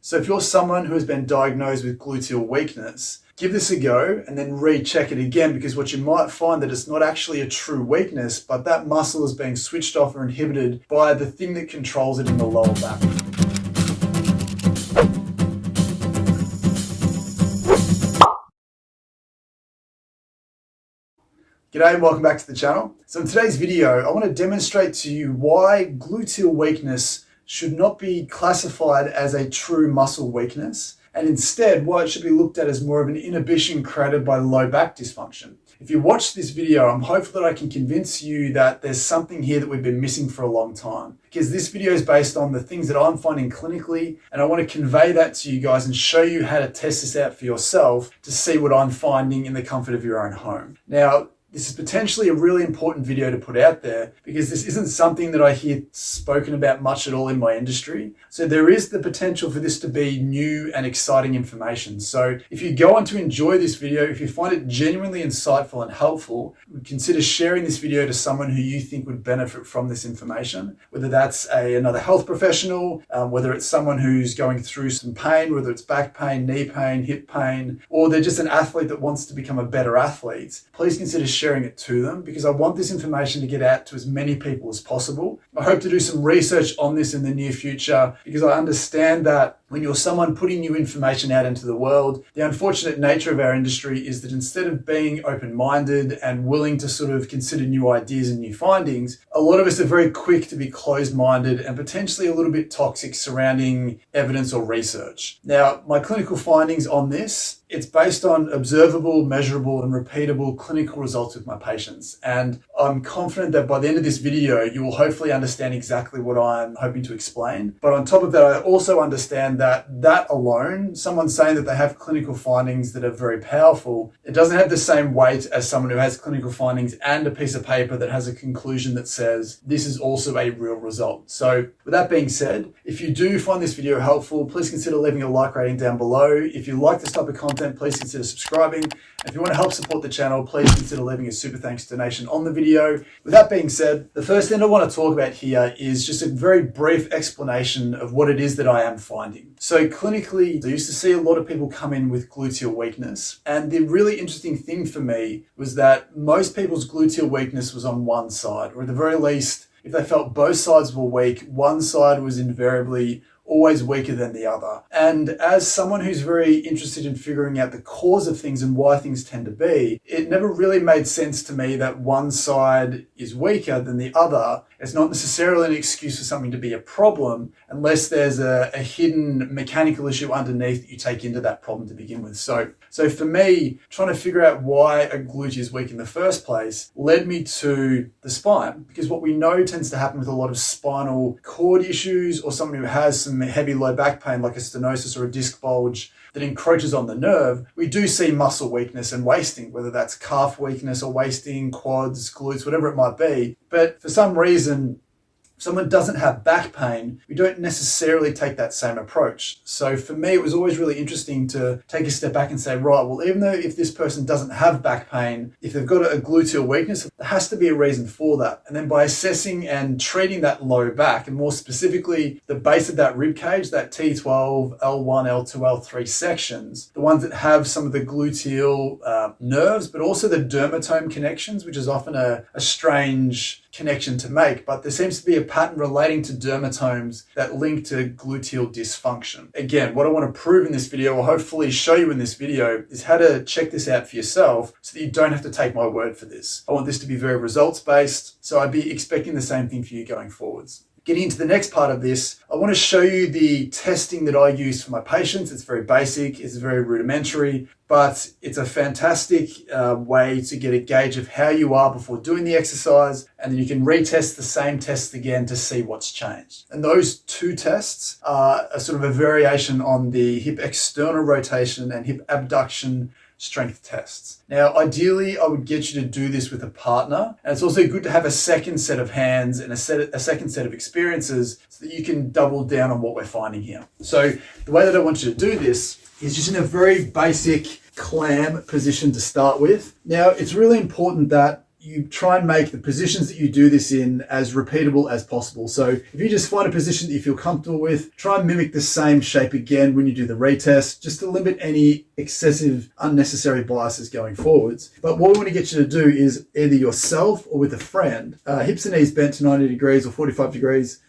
So if you're someone who has been diagnosed with gluteal weakness, give this a go and then recheck it again, because what you might find that it's not actually a true weakness, but that muscle is being switched off or inhibited by the thing that controls it in the lower back. G'day and welcome back to the channel. So in today's video, I want to demonstrate to you why gluteal weakness should not be classified as a true muscle weakness, and instead why it should be looked at as more of an inhibition created by low back dysfunction. If you watch this video, I'm hopeful that I can convince you that there's something here that we've been missing for a long time, because this video is based on the things that I'm finding clinically, and I want to convey that to you guys and show you how to test this out for yourself to see what I'm finding in the comfort of your own home. Now, this is potentially a really important video to put out there because this isn't something that I hear spoken about much at all in my industry. So there is the potential for this to be new and exciting information. So if you go on to enjoy this video, if you find it genuinely insightful and helpful, consider sharing this video to someone who you think would benefit from this information, whether that's another health professional, whether it's someone who's going through some pain, whether it's back pain, knee pain, hip pain, or they're just an athlete that wants to become a better athlete. Please consider sharing it to them, because I want this information to get out to as many people as possible. I hope to do some research on this in the near future, because I understand that when you're someone putting new information out into the world, the unfortunate nature of our industry is that instead of being open-minded and willing to sort of consider new ideas and new findings, a lot of us are very quick to be closed-minded and potentially a little bit toxic surrounding evidence or research. Now, my clinical findings on this, it's based on observable, measurable, and repeatable clinical results with my patients. And I'm confident that by the end of this video, you will hopefully understand exactly what I'm hoping to explain. But on top of that, I also understand that alone, someone saying that they have clinical findings that are very powerful, it doesn't have the same weight as someone who has clinical findings and a piece of paper that has a conclusion that says this is also a real result. So with that being said, if you do find this video helpful, please consider leaving a like rating down below. If you like this type of content, please consider subscribing. And if you want to help support the channel, please consider leaving a super thanks donation on the video. With that being said, the first thing I want to talk about here is just a very brief explanation of what it is that I am finding. So clinically, I used to see a lot of people come in with gluteal weakness. And the really interesting thing for me was that most people's gluteal weakness was on one side, or at the very least, if they felt both sides were weak, one side was invariably always weaker than the other. And as someone who's very interested in figuring out the cause of things and why things tend to be, it never really made sense to me that one side is weaker than the other. It's not necessarily an excuse for something to be a problem unless there's a hidden mechanical issue underneath that you take into that problem to begin with. So for me, trying to figure out why a glute is weak in the first place led me to the spine, because what we know tends to happen with a lot of spinal cord issues, or someone who has some heavy low back pain like a stenosis or a disc bulge that encroaches on the nerve, we do see muscle weakness and wasting, whether that's calf weakness or wasting, quads, glutes, whatever it might be. But for some reason, if someone doesn't have back pain, we don't necessarily take that same approach. So for me, it was always really interesting to take a step back and say, right, well, even though if this person doesn't have back pain, if they've got a gluteal weakness, there has to be a reason for that. And then by assessing and treating that low back, and more specifically, the base of that rib cage, that T12, L1, L2, L3 sections, the ones that have some of the gluteal nerves, but also the dermatome connections, which is often a strange connection to make, but there seems to be a pattern relating to dermatomes that link to gluteal dysfunction. Again, what I want to prove in this video, or hopefully show you in this video, is how to check this out for yourself so that you don't have to take my word for this. I want this to be very results-based, so I'd be expecting the same thing for you going forwards. Getting into the next part of this, I want to show you the testing that I use for my patients. It's very basic, it's very rudimentary, but it's a fantastic way to get a gauge of how you are before doing the exercise, and then you can retest the same tests again to see what's changed. And those two tests are a sort of a variation on the hip external rotation and hip abduction strength tests. Now, ideally, I would get you to do this with a partner. And it's also good to have a second set of hands and a second set of experiences so that you can double down on what we're finding here. So the way that I want you to do this is just in a very basic clam position to start with. Now, it's really important that you try and make the positions that you do this in as repeatable as possible. So if you just find a position that you feel comfortable with, try and mimic the same shape again when you do the retest, just to limit any excessive unnecessary biases going forwards. But what we want to get you to do is either yourself or with a friend, hips and knees bent to 90 degrees or 45 degrees,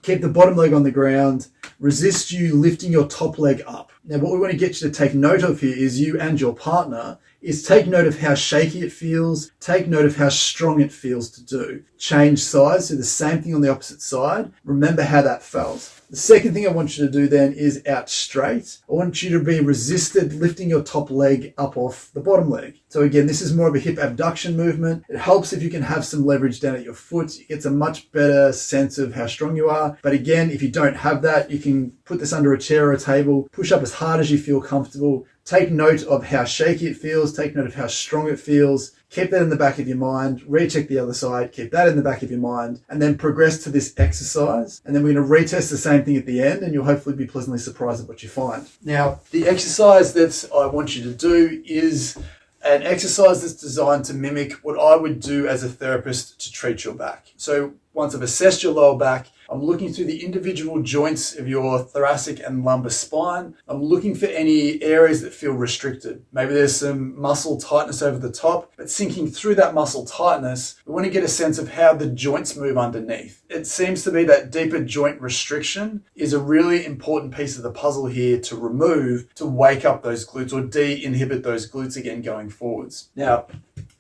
keep the bottom leg on the ground, resist you lifting your top leg up. Now, what we want to get you to take note of here is you and your partner is take note of how shaky it feels, take note of how strong it feels to do. Change sides, do the same thing on the opposite side. Remember how that felt. The second thing I want you to do then is out straight. I want you to be resisted lifting your top leg up off the bottom leg. So again, this is more of a hip abduction movement. It helps if you can have some leverage down at your foot. It gets a much better sense of how strong you are. But again, if you don't have that, you can put this under a chair or a table, push up as hard as you feel comfortable. Take note of how shaky it feels. Take note of how strong it feels. Keep that in the back of your mind. Recheck the other side. Keep that in the back of your mind. And then progress to this exercise. And then we're going to retest the same thing at the end, and you'll hopefully be pleasantly surprised at what you find. Now, the exercise that I want you to do is an exercise that's designed to mimic what I would do as a therapist to treat your back. So once I've assessed your lower back, I'm looking through the individual joints of your thoracic and lumbar spine. I'm looking for any areas that feel restricted. Maybe there's some muscle tightness over the top, but sinking through that muscle tightness, we want to get a sense of how the joints move underneath. It seems to be that deeper joint restriction is a really important piece of the puzzle here to remove, to wake up those glutes or de-inhibit those glutes again going forwards. Now,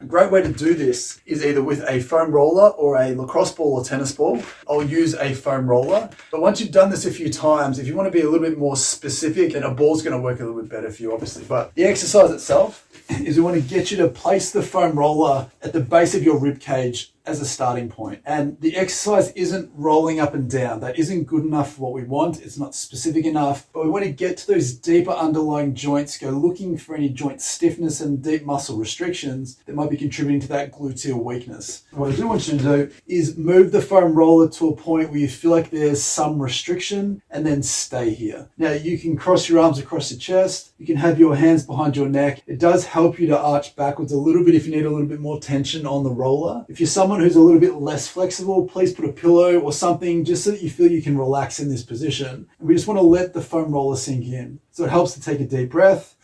a great way to do this is either with a foam roller or a lacrosse ball or tennis ball. I'll use a foam roller. But once you've done this a few times, if you want to be a little bit more specific, then a ball's going to work a little bit better for you, obviously. But the exercise itself is we want to get you to place the foam roller at the base of your rib cage as a starting point. And the exercise isn't rolling up and down. That isn't good enough for what we want. It's not specific enough, but we want to get to those deeper underlying joints, go looking for any joint stiffness and deep muscle restrictions that might be contributing to that gluteal weakness. What I do want you to do is move the foam roller to a point where you feel like there's some restriction and then stay here. Now you can cross your arms across your chest. You can have your hands behind your neck. It does help you to arch backwards a little bit if you need a little bit more tension on the roller. If you're someone who's a little bit less flexible, please put a pillow or something just so that you feel you can relax in this position. And we just want to let the foam roller sink in. So it helps to take a deep breath.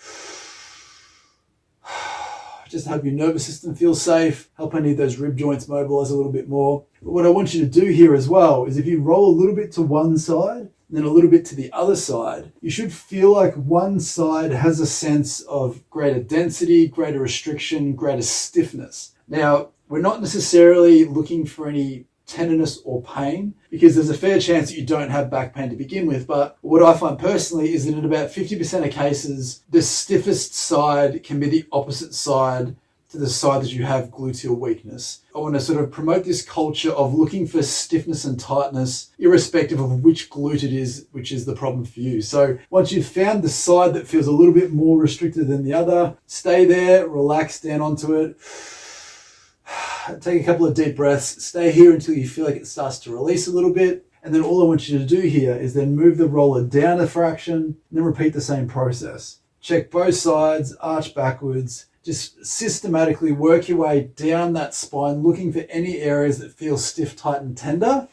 Just help your nervous system feel safe, help any of those rib joints mobilize a little bit more. But what I want you to do here as well is if you roll a little bit to one side, and then a little bit to the other side, you should feel like one side has a sense of greater density, greater restriction, greater stiffness. Now, we're not necessarily looking for any tenderness or pain because there's a fair chance that you don't have back pain to begin with. But what I find personally is that in about 50% of cases, the stiffest side can be the opposite side to the side that you have gluteal weakness. I want to sort of promote this culture of looking for stiffness and tightness, irrespective of which glute it is, which is the problem for you. So once you've found the side that feels a little bit more restricted than the other, stay there, relax down onto it. Take a couple of deep breaths, stay here until you feel like it starts to release a little bit. And then all I want you to do here is then move the roller down a fraction, and then repeat the same process. Check both sides, arch backwards. Just systematically work your way down that spine, looking for any areas that feel stiff, tight, and tender,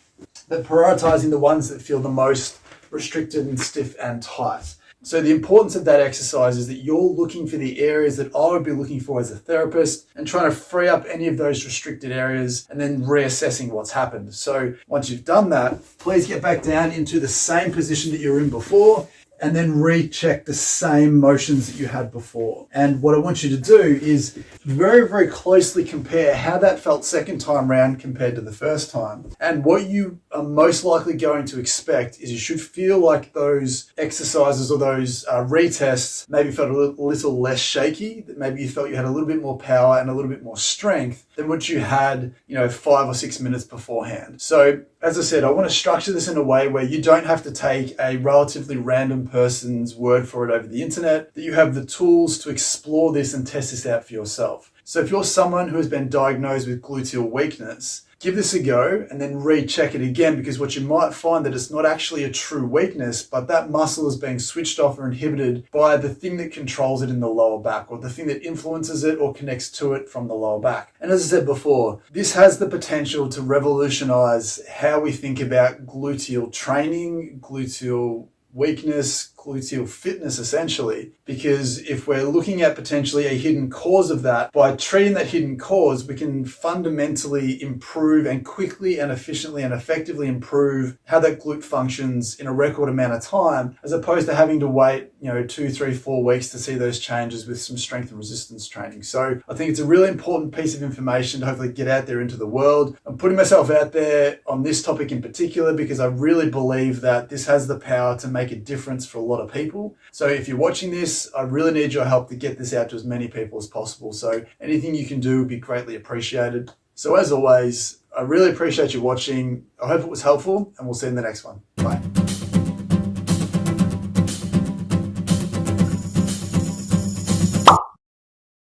but prioritizing the ones that feel the most restricted and stiff and tight. So the importance of that exercise is that you're looking for the areas that I would be looking for as a therapist and trying to free up any of those restricted areas and then reassessing what's happened. So once you've done that, please get back down into the same position that you were in before and then recheck the same motions that you had before. And what I want you to do is very, very closely compare how that felt second time round compared to the first time. And what you are most likely going to expect is you should feel like those exercises or those retests maybe felt a little less shaky, that maybe you felt you had a little bit more power and a little bit more strength than what you had, 5 or 6 minutes beforehand. So as I said, I want to structure this in a way where you don't have to take a relatively random person's word for it over the internet, that you have the tools to explore this and test this out for yourself. So if you're someone who has been diagnosed with gluteal weakness, give this a go and then recheck it again, because what you might find that it's not actually a true weakness, but that muscle is being switched off or inhibited by the thing that controls it in the lower back, or the thing that influences it or connects to it from the lower back. And as I said before, this has the potential to revolutionize how we think about gluteal training, gluteal weakness, gluteal fitness, essentially, because if we're looking at potentially a hidden cause of that, by treating that hidden cause, we can fundamentally improve and quickly and efficiently and effectively improve how that glute functions in a record amount of time, as opposed to having to wait, 2, 3, 4 weeks to see those changes with some strength and resistance training. So I think it's a really important piece of information to hopefully get out there into the world. I'm putting myself out there on this topic in particular because I really believe that this has the power to make a difference for a lot of people. So if you're watching this, I really need your help to get this out to as many people as possible. So anything you can do would be greatly appreciated. So as always, I really appreciate you watching. I hope it was helpful, and we'll see you in the next one. Bye.